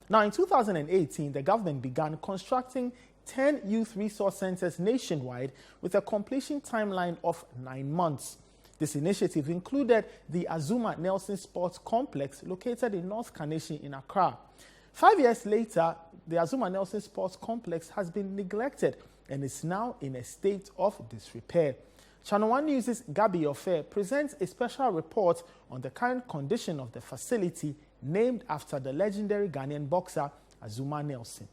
Now, in 2018, the government began constructing 10 youth resource centers nationwide with a completion timeline of 9 months. This initiative included the Azumah Nelson Sports Complex located in North Kaneshie in Accra. 5 years later, the Azumah Nelson Sports Complex has been neglected and is now in a state of disrepair. Channel 1 News' Gabi Ofe presents a special report on the current condition of the facility named after the legendary Ghanaian boxer Azumah Nelson.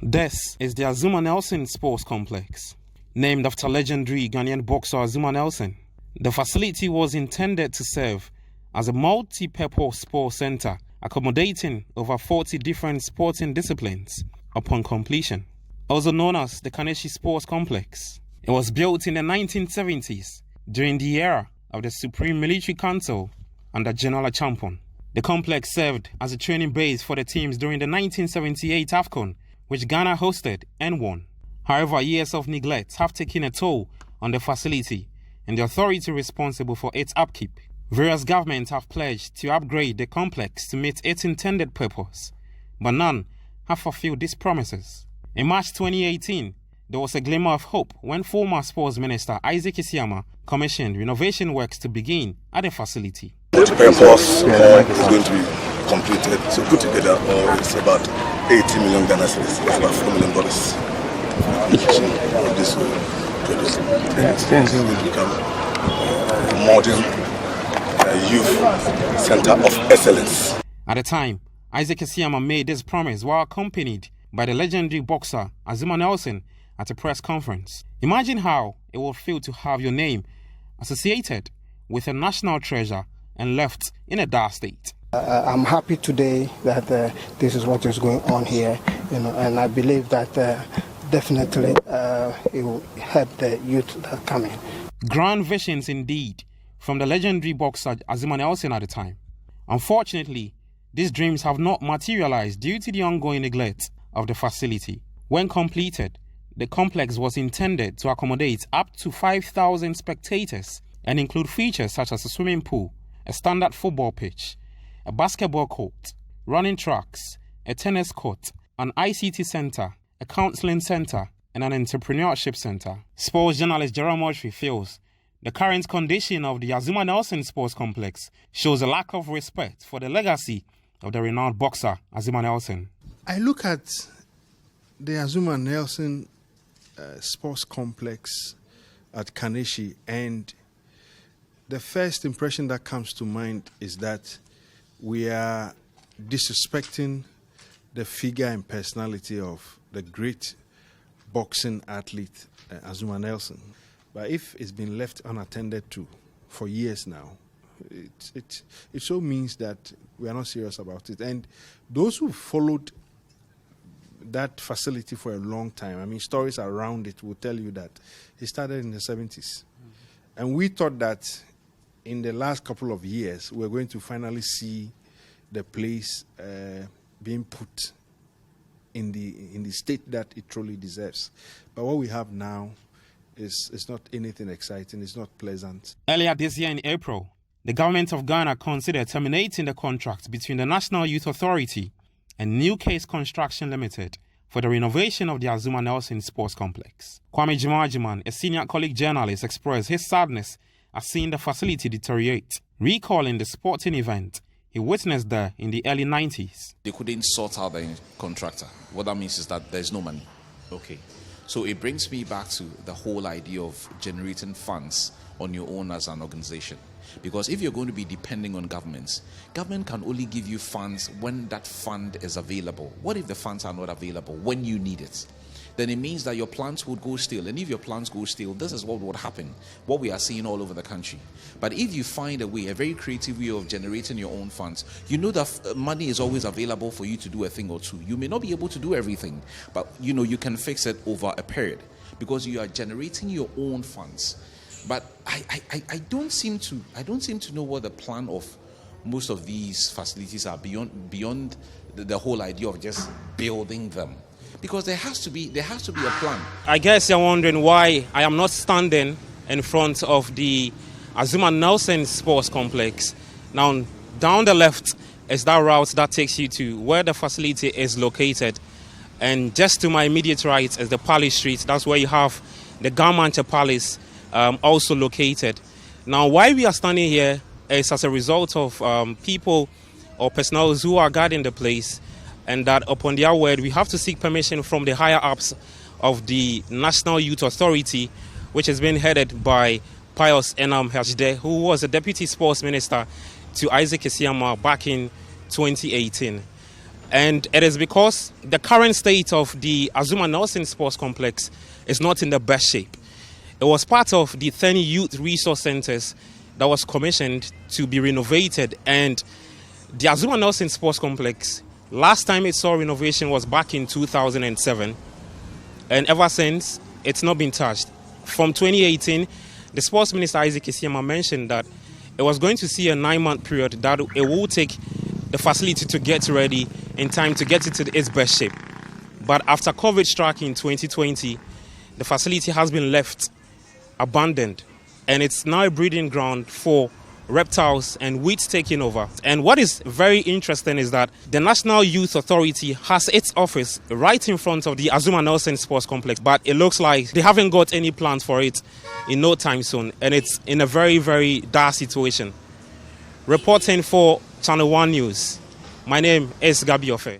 This is the Azumah Nelson Sports Complex, named after legendary Ghanaian boxer Azumah Nelson. The facility was intended to serve as a multi-purpose sports center, accommodating over 40 different sporting disciplines upon completion. Also known as the Kaneshie Sports Complex. It was built in the 1970s during the era of the Supreme Military Council under General Achampon. The complex served as a training base for the teams during the 1978 AFCON, which Ghana hosted and won. However, years of neglect have taken a toll on the facility and the authority responsible for its upkeep. Various governments have pledged to upgrade the complex to meet its intended purpose, but none have fulfilled these promises. In March 2018, there was a glimmer of hope when former Sports Minister Isaac Isiama commissioned renovation works to begin at the facility. The purpose is going to be completed, so put together it's about 80 million Ghana cedis, that's about $4 million. This will produce. It's going to become a modern youth center of excellence. At the time, Isaac Isiama made this promise while accompanied by the legendary boxer Azumah Nelson at a press conference. Imagine how it will feel to have your name associated with a national treasure and left in a dark state. I'm happy today that this is what is going on here, and I believe that definitely it will help the youth that are coming. Grand visions indeed from the legendary boxer Azumah Nelson at the time. Unfortunately, these dreams have not materialized due to the ongoing neglect of the facility. When completed, the complex was intended to accommodate up to 5,000 spectators and include features such as a swimming pool, a standard football pitch, a basketball court, running tracks, a tennis court, an ICT center, a counseling center, and an entrepreneurship center. Sports journalist Jerome Autry feels the current condition of the Azumah Nelson Sports Complex shows a lack of respect for the legacy of the renowned boxer Azumah Nelson. I look at the Azumah Nelson Sports Complex at Kaneshie, and the first impression that comes to mind is that we are disrespecting the figure and personality of the great boxing athlete Azumah Nelson. But if it's been left unattended to for years now, it so means that we are not serious about it. And those who followed that facility for a long time, I mean, stories around it will tell you that it started in the 70s. And we thought that in the last couple of years, we're going to finally see the place being put in the state that it truly deserves. But what we have now is not anything exciting, it's not pleasant. Earlier this year in April, the government of Ghana considered terminating the contract between the National Youth Authority and New Case Construction Limited for the renovation of the Azumah Nelson Sports Complex. Kwame Jimajiman, a senior colleague journalist, expressed his sadness at seeing the facility deteriorate, recalling the sporting event he witnessed there in the early 90s. They couldn't sort out the contractor. What that means is that there's no money. Okay. So it brings me back to the whole idea of generating funds on your own as an organization. Because if you're going to be depending on governments, government can only give you funds when that fund is available. What if the funds are not available when you need it? Then it means that your plans would go stale. And if your plans go stale, this is what would happen, what we are seeing all over the country. But if you find a way, a very creative way of generating your own funds, you know that money is always available for you to do a thing or two. You may not be able to do everything, but you can fix it over a period because you are generating your own funds. But I don't seem to know what the plan of most of these facilities are beyond the whole idea of just building them. Because there has to be a plan. I guess you're wondering why I am not standing in front of the Azumah Nelson Sports Complex. Now, down the left, is that route that takes you to where the facility is located. And just to my immediate right is the Palace Street. That's where you have the Garmancha Palace also located. Now, why we are standing here is as a result of people or personnel who are guarding the place, and that upon their word, we have to seek permission from the higher ups of the National Youth Authority, which has been headed by Pius Enam Hajde, who was the Deputy Sports Minister to Isaac Isiama back in 2018. And it is because the current state of the Azumah Nelson Sports Complex is not in the best shape. It was part of the 10 youth resource centers that was commissioned to be renovated, and the Azumah Nelson Sports Complex, last time it saw renovation was back in 2007, and ever since, it's not been touched. From 2018, the Sports Minister Isaac Isiama mentioned that it was going to see a 9-month period that it will take the facility to get ready in time to get it to its best shape. But after COVID struck in 2020, the facility has been left abandoned, and it's now a breeding ground for reptiles and weeds taking over. And what is very interesting is that the National Youth Authority has its office right in front of the Azumah Nelson Sports Complex, but it looks like they haven't got any plans for it in no time soon, and it's in a very, very dire situation. Reporting for Channel 1 News, my name is Gabi Ofe.